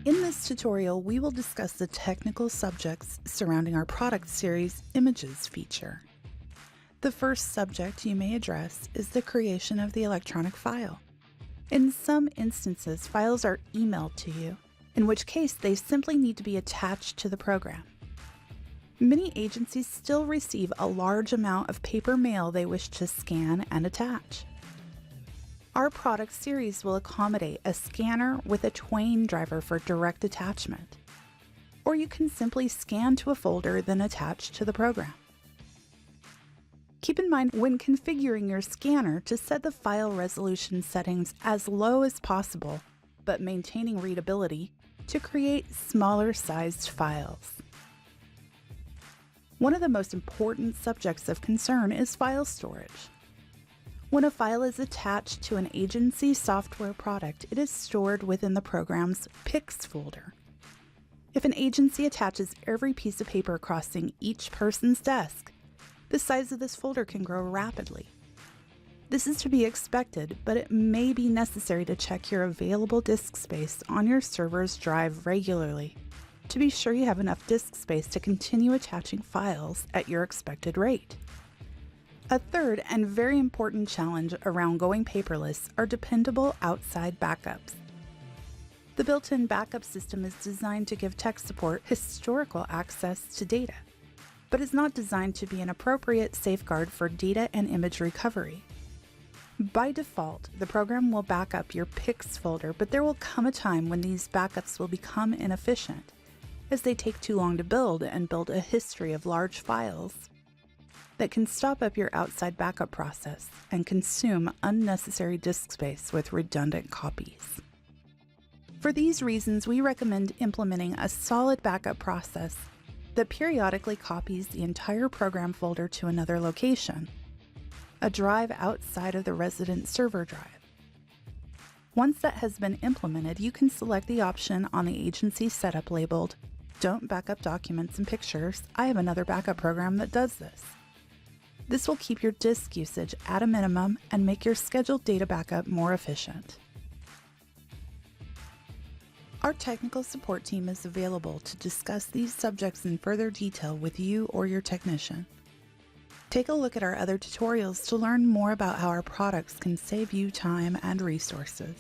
In this tutorial, we will discuss the technical subjects surrounding our product series Images feature. The first subject you may address is the creation of the electronic file. In some instances, files are emailed to you, in which case they simply need to be attached to the program. Many agencies still receive a large amount of paper mail they wish to scan and attach. Our product series will accommodate a scanner with a Twain driver for direct attachment. Or you can simply scan to a folder then attach to the program. Keep in mind when configuring your scanner to set the file resolution settings as low as possible, but maintaining readability to create smaller sized files. One of the most important subjects of concern is file storage. When a file is attached to an agency software product, it is stored within the program's Pics folder. If an agency attaches every piece of paper crossing each person's desk, the size of this folder can grow rapidly. This is to be expected, but it may be necessary to check your available disk space on your server's drive regularly to be sure you have enough disk space to continue attaching files at your expected rate. A third and very important challenge around going paperless are dependable outside backups. The built-in backup system is designed to give tech support historical access to data, but is not designed to be an appropriate safeguard for data and image recovery. By default, the program will back up your Pics folder, but there will come a time when these backups will become inefficient, as they take too long to build and build a history of large files that can stop up your outside backup process and consume unnecessary disk space with redundant copies. For these reasons, we recommend implementing a solid backup process that periodically copies the entire program folder to another location, a drive outside of the resident server drive. Once that has been implemented, you can select the option on the agency setup labeled "Don't Backup Documents and Pictures. I have another backup program that does this." This will keep your disk usage at a minimum and make your scheduled data backup more efficient. Our technical support team is available to discuss these subjects in further detail with you or your technician. Take a look at our other tutorials to learn more about how our products can save you time and resources.